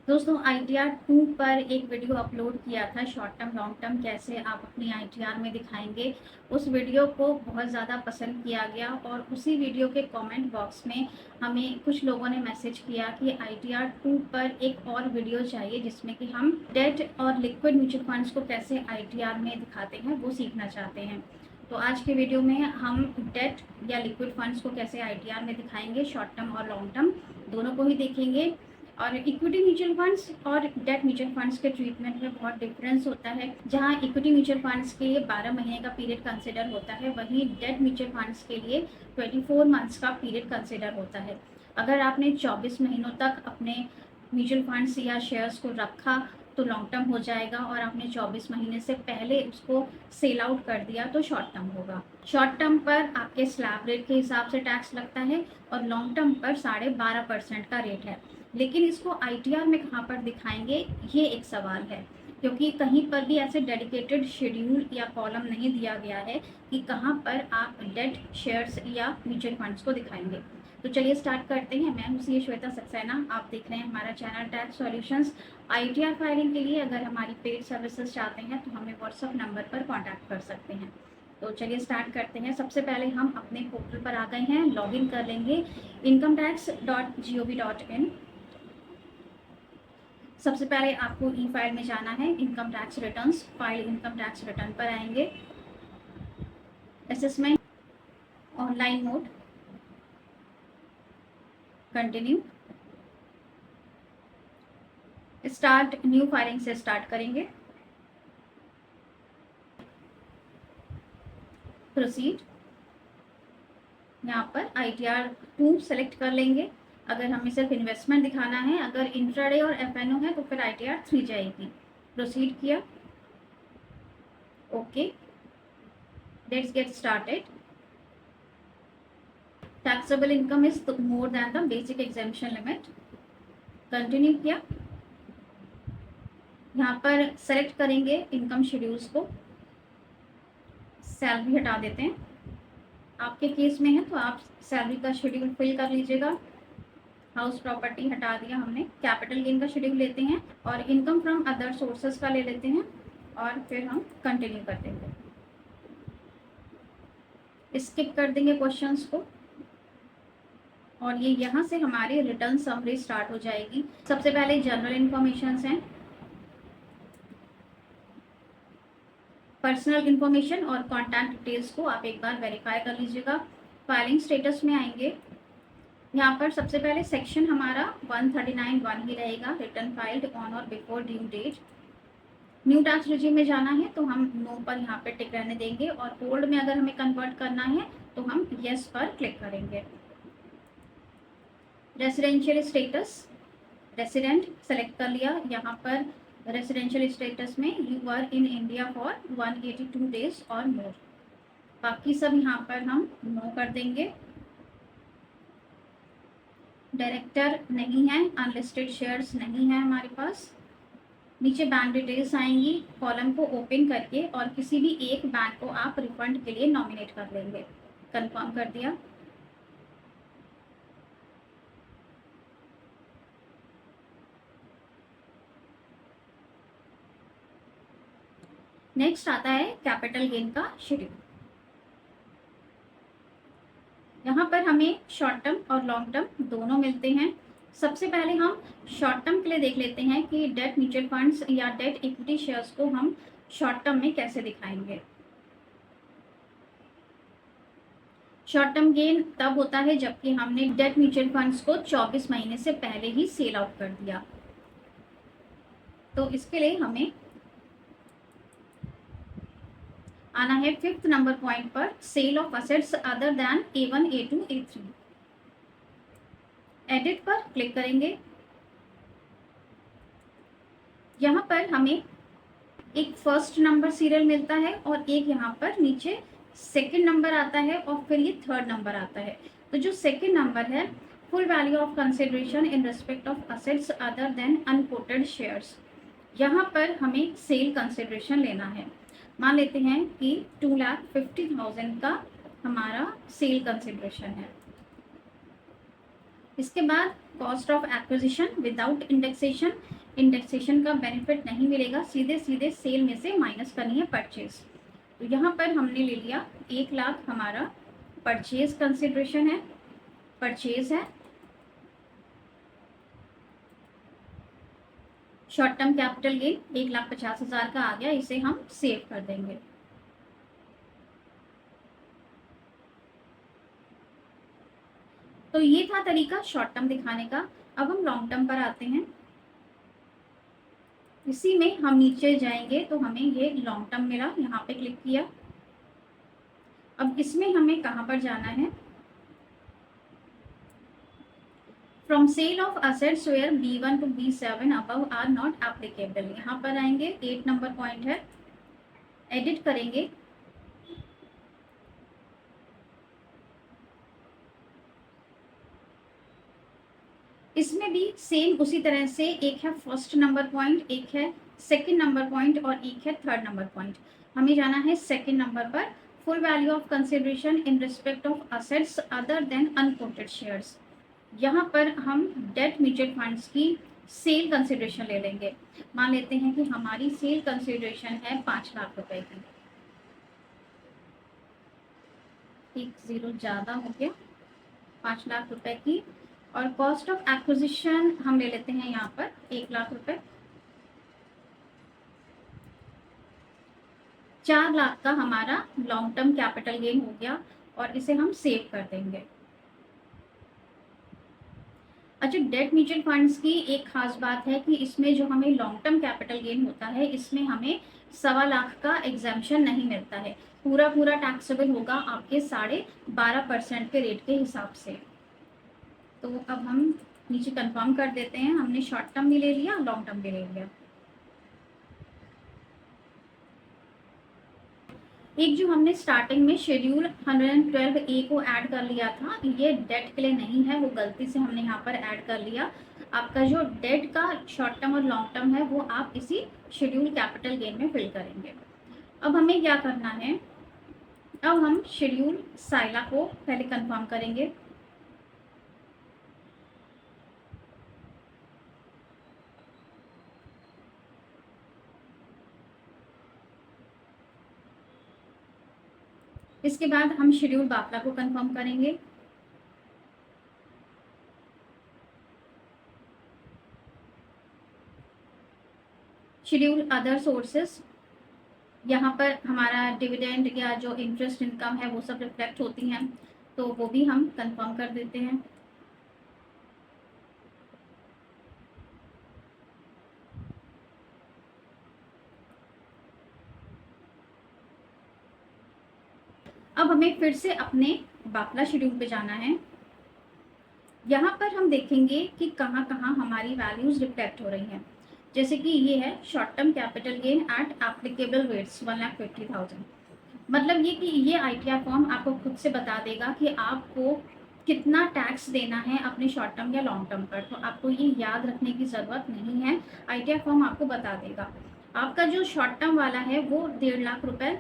दोस्तों ITR 2 पर एक वीडियो अपलोड किया था, शॉर्ट टर्म लॉन्ग टर्म कैसे आप अपनी ITR में दिखाएंगे। उस वीडियो को बहुत ज़्यादा पसंद किया गया और उसी वीडियो के कमेंट बॉक्स में हमें कुछ लोगों ने मैसेज किया कि ITR 2 पर एक और वीडियो चाहिए जिसमें कि हम डेट और लिक्विड म्यूचुअल फंड्स को कैसे ITR में दिखाते हैं वो सीखना चाहते हैं। तो आज के वीडियो में हम डेट या लिक्विड फंड्स को कैसे ITR में दिखाएंगे, शॉर्ट टर्म और लॉन्ग टर्म दोनों को ही देखेंगे। और इक्विटी म्यूचुअल फंड्स और डेट म्यूचुअल फंड्स के ट्रीटमेंट में बहुत डिफरेंस होता है। जहां इक्विटी म्यूचुअल फंड्स के लिए 12 महीने का पीरियड कंसिडर होता है, वहीं डेट म्यूचुअल फंड्स के लिए 24 मंथ्स का पीरियड कंसिडर होता है। अगर आपने 24 महीनों तक अपने म्यूचुअल फंड्स या शेयर्स को रखा तो लॉन्ग टर्म हो जाएगा, और आपने 24 महीने से पहले उसको सेल आउट कर दिया तो शॉर्ट टर्म होगा। शॉर्ट टर्म पर आपके स्लैब रेट के हिसाब से टैक्स लगता है और लॉन्ग टर्म पर 12.5% का रेट है। लेकिन इसको ITR में कहाँ पर दिखाएंगे, ये एक सवाल है, क्योंकि कहीं पर भी ऐसे डेडिकेटेड शेड्यूल या कॉलम नहीं दिया गया है कि कहाँ पर आप डेट शेयर्स या म्यूचुअल फंड्स को दिखाएंगे। तो चलिए स्टार्ट करते हैं। मैं हूँ सी श्वेता सक्सेना, आप देख रहे हैं हमारा channel tax solutions. ITR filing के लिए अगर हमारी पेड सर्विसेज चाहते हैं तो हमें व्हाट्सएप नंबर पर कॉन्टैक्ट कर सकते हैं। तो चलिए स्टार्ट करते हैं। सबसे पहले हम अपने पोर्टल पर आ गए हैं, लॉगिन कर लेंगे incometax.gov.in। सबसे पहले आपको ई फाइल में जाना है, income tax returns, file income tax return पर आएंगे, assessment, online mode, continue, start new filing से स्टार्ट करेंगे, प्रोसीड। यहाँ पर ITR 2 सेलेक्ट कर लेंगे। अगर हमें सिर्फ इन्वेस्टमेंट दिखाना है, अगर इंट्राडे और FNO है तो फिर ITR 3 जाएगी। प्रोसीड किया, okay, let's get started. Taxable income is more than the basic exemption limit, continue किया। यहाँ पर सेलेक्ट करेंगे इनकम शेड्यूल्स को, सैलरी हटा देते हैं। आपके केस में है तो आप सैलरी का शेड्यूल फिल कर लीजिएगा। हाउस प्रॉपर्टी हटा दिया हमने। कैपिटल गेन का शेड्यूल लेते हैं और इनकम फ्रॉम अदर सोर्सेज का ले लेते हैं और फिर हम कंटिन्यू कर देंगे। स्किप कर देंगे क्वेश्चंस को और ये यहाँ से हमारी रिटर्न समरी स्टार्ट हो जाएगी। सबसे पहले जनरल इंफॉर्मेशन हैं, पर्सनल इंफॉर्मेशन और कॉन्टैक्ट डिटेल्स को आप एक बार वेरीफाई कर लीजिएगा। फाइलिंग स्टेटस में आएंगे, यहाँ पर सबसे पहले सेक्शन हमारा 139(1) ही रहेगा, return filed on or before due date. New tax regime में जाना है तो हम नो पर यहाँ पे टिक रहने देंगे, और ओल्ड में अगर हमें कन्वर्ट करना है तो हम यस पर क्लिक करेंगे। रेसिडेंशियल स्टेटस, रेसिडेंट सेलेक्ट कर लिया। यहाँ पर रेसिडेंशियल स्टेटस में you are in India for 182 days or more. बाकी सब यहाँ पर हम नो कर देंगे। डायरेक्टर नहीं है, अनलिस्टेड शेयर्स नहीं है हमारे पास। नीचे बैंक डिटेल्स आएंगी, कॉलम को ओपन करके और किसी भी एक बैंक को आप रिफंड के लिए नॉमिनेट कर लेंगे। कंफर्म कर दिया। नेक्स्ट आता है कैपिटल गेन का शेड्यूल। यहाँ पर हमें शॉर्ट टर्म और लॉन्ग टर्म दोनों मिलते हैं। सबसे पहले हम शॉर्ट टर्म के लिए देख लेते हैं कि डेट म्यूचुअल फंड्स या डेट इक्विटी शेयर्स को हम शॉर्ट टर्म में कैसे दिखाएंगे। शॉर्ट टर्म गेन तब होता है जबकि हमने डेट म्यूचुअल फंड्स को 24 महीने से पहले ही सेल आउट कर दिया। तो इसके लिए हमें आना है 5th नंबर पॉइंट पर, sale of assets other than A1, A2, A3। Edit पर क्लिक करेंगे। यहाँ पर हमें एक फर्स्ट नंबर सीरियल मिलता है और एक यहाँ पर नीचे सेकंड नंबर आता है और फिर ये थर्ड नंबर आता है। तो जो सेकंड नंबर है, full value of consideration in respect of assets other than unquoted shares, यहाँ पर हमें सेल कंसिडरेशन लेना है। मान लेते हैं कि 2,50,000 का हमारा सेल कंसिडरेशन है। इसके बाद cost of acquisition without indexation, indexation का बेनिफिट नहीं मिलेगा, सीधे सीधे सेल में से माइनस करनी है परचेज। तो यहाँ पर हमने ले लिया 1,00,000 हमारा परचेज कंसिडरेशन है, परचेज है। शॉर्ट टर्म कैपिटल गेन 1,50,000 का आ गया, इसे हम सेव कर देंगे। तो ये था तरीका शॉर्ट टर्म दिखाने का। अब हम लॉन्ग टर्म पर आते हैं। इसी में हम नीचे जाएंगे तो हमें ये लॉन्ग टर्म मिला, यहाँ पे क्लिक किया। अब इसमें हमें कहाँ पर जाना है? From sale of assets where B1 to B7 above are not applicable, यहाँ पर आएंगे, 8 नंबर पॉइंट है, एडिट करेंगे। इसमें भी सेम उसी तरह से, एक है फर्स्ट नंबर पॉइंट, एक है सेकंड नंबर पॉइंट और एक है थर्ड नंबर पॉइंट। हमें जाना है सेकंड नंबर पर, full value of consideration in respect of assets other than unquoted shares. यहाँ पर हम डेट म्यूचुअल फंड्स की सेल कंसिडरेशन ले लेंगे। मान लेते हैं कि हमारी सेल कंसिडरेशन है 5,00,000 रुपए की, एक जीरो ज़्यादा हो गया, 5,00,000 रुपए की। और कॉस्ट ऑफ एक्विजिशन हम ले लेते हैं यहाँ पर 1,00,000 रुपए। 4,00,000 का हमारा लॉन्ग टर्म कैपिटल गेन हो गया और इसे हम सेव कर देंगे। अच्छा, डेट म्यूचुअल फंड्स की एक खास बात है कि इसमें जो हमें लॉन्ग टर्म कैपिटल गेन होता है, इसमें हमें 1,15,00,000 का एग्जाम्पशन नहीं मिलता है, पूरा पूरा टैक्सेबल होगा आपके 12.5% के रेट के हिसाब से। तो अब हम नीचे कंफर्म कर देते हैं, हमने शॉर्ट टर्म भी ले लिया, लॉन्ग टर्म भी ले लिया। एक जो हमने स्टार्टिंग में शेड्यूल 112A को ऐड कर लिया था, ये डेट के लिए नहीं है, वो गलती से हमने यहाँ पर ऐड कर लिया। आपका जो डेट का शॉर्ट टर्म और लॉन्ग टर्म है वो आप इसी शेड्यूल कैपिटल गेन में फिल करेंगे। अब हमें क्या करना है? अब हम शेड्यूल साइला को पहले कंफर्म करेंगे। इसके बाद हम शेड्यूल बापला को कंफर्म करेंगे। शेड्यूल अदर सोर्सेस, यहाँ पर हमारा डिविडेंड या जो इंटरेस्ट इनकम है वो सब रिफ्लेक्ट होती हैं, तो वो भी हम कंफर्म कर देते हैं। अब हमें फिर से अपने बापला शेड्यूल पे जाना है। यहाँ पर हम देखेंगे कि कहाँ कहाँ हमारी वैल्यूज रिफ्लेक्ट हो रही हैं। जैसे कि ये है short term capital gain at applicable rates 1,50,000। मतलब ये कि ये ITR फॉर्म आपको खुद से बता देगा कि आपको कितना टैक्स देना है अपने शॉर्ट टर्म या लॉन्ग टर्म पर, तो आपको ये याद रखने की ज़रूरत नहीं है, ITR फॉर्म आपको बता देगा। आपका जो शॉर्ट टर्म वाला है वो 1,50,000 रुपये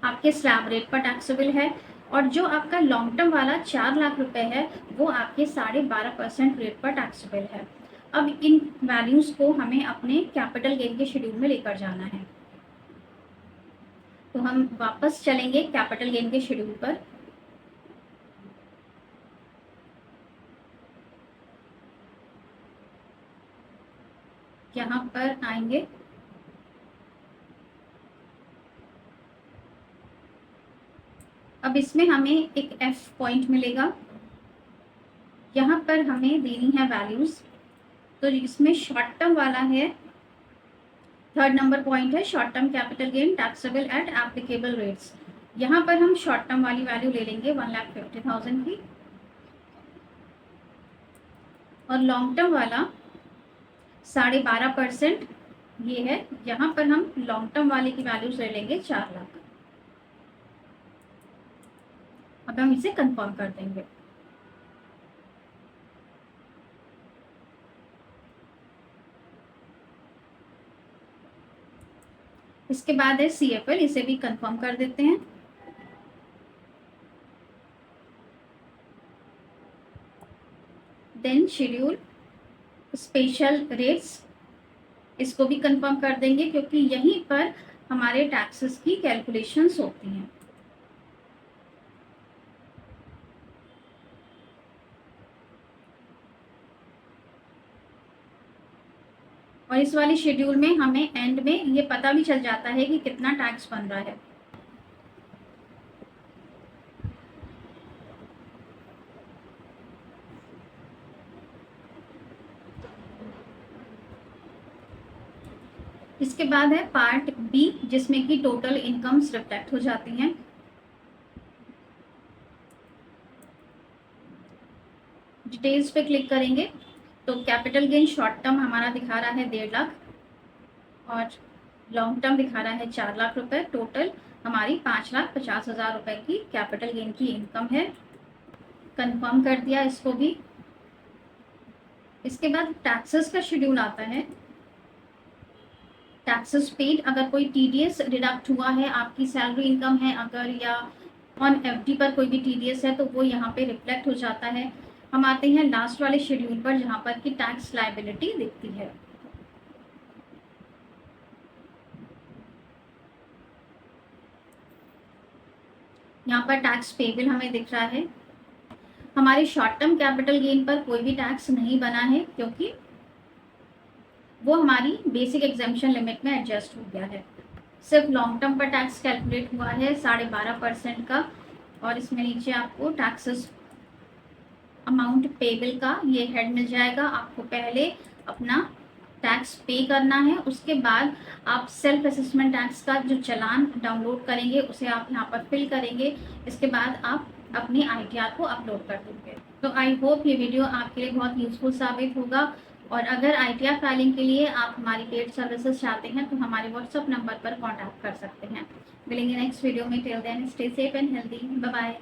आपके स्लैब रेट पर टैक्सेबल है, और जो आपका लॉन्ग टर्म वाला 4,00,000 रुपए है वो आपके 12.5% रेट पर टैक्सेबल है। अब इन वैल्यूज़ को हमें अपने कैपिटल गेन के शेड्यूल में लेकर जाना है। तो हम वापस चलेंगे कैपिटल गेन के शेड्यूल पर। यहाँ पर आएंगे, अब इसमें हमें एक F पॉइंट मिलेगा, यहाँ पर हमें देनी है वैल्यूज़। तो इसमें शॉर्ट टर्म वाला है, थर्ड नंबर पॉइंट है short term capital gain taxable at applicable rates. यहाँ पर हम शॉर्ट टर्म वाली वैल्यू ले लेंगे 1,50,000 की, और लॉन्ग टर्म वाला 12.5% ये है। यहाँ पर हम लॉन्ग टर्म वाले की वैल्यूज ले लेंगे 4,00,000। अब हम इसे कंफर्म कर देंगे। इसके बाद है CFL, इसे भी कंफर्म कर देते हैं। देन शेड्यूल स्पेशल रेट्स, इसको भी कंफर्म कर देंगे, क्योंकि यहीं पर हमारे टैक्सेस की कैलकुलेशंस होती हैं। और इस वाली शेड्यूल में हमें एंड में ये पता भी चल जाता है कि कितना टैक्स बन रहा है। इसके बाद है पार्ट बी, जिसमें कि टोटल इनकम्स रिफ्लेक्ट हो जाती हैं। डिटेल्स पे क्लिक करेंगे तो कैपिटल गेन शॉर्ट टर्म हमारा दिखा रहा है 1.5 लाख और लॉन्ग टर्म दिखा रहा है 4 लाख रुपए। टोटल हमारी 5,50,000 रुपए की कैपिटल गेन की इनकम है। कंफर्म कर दिया इसको भी। इसके बाद टैक्सेस का शेड्यूल आता है। टैक्सेस पेड, अगर कोई टीडीएस डिडक्ट हुआ है, आपकी सैलरी इनकम है अगर, या ऑन एफडी पर कोई भी टीडीएस है, तो वो यहाँ पे रिफ्लेक्ट हो जाता है। हम आते हैं लास्ट वाले शेड्यूल पर, जहाँ पर कि टैक्स लायबिलिटी दिखती है। यहाँ पर टैक्स पेबल हमें दिख रहा है। हमारे शॉर्ट टर्म कैपिटल गेन पर कोई भी टैक्स नहीं बना है, क्योंकि वो हमारी बेसिक एग्जेम्पशन लिमिट में एडजस्ट हो गया है। सिर्फ लॉन्ग टर्म पर टैक्स कैलकुलेट हुआ है 12.5% का, और इसमें नीचे आपको टैक्सेस अमाउंट पेबल का ये हेड मिल जाएगा। आपको पहले अपना टैक्स पे करना है, उसके बाद आप सेल्फ असेसमेंट टैक्स का जो चालान डाउनलोड करेंगे उसे आप यहाँ पर फिल करेंगे। इसके बाद आप अपनी आईटीआर को अपलोड कर देंगे। तो आई होप ये वीडियो आपके लिए बहुत यूजफुल साबित होगा। और अगर आईटीआर फाइलिंग के लिए आप हमारी पेड सर्विसेज चाहते हैं तो हमारे व्हाट्सएप नंबर पर कॉन्टैक्ट कर सकते हैं। मिलेंगे नेक्स्ट वीडियो में। Till then stay safe and healthy. Bye bye.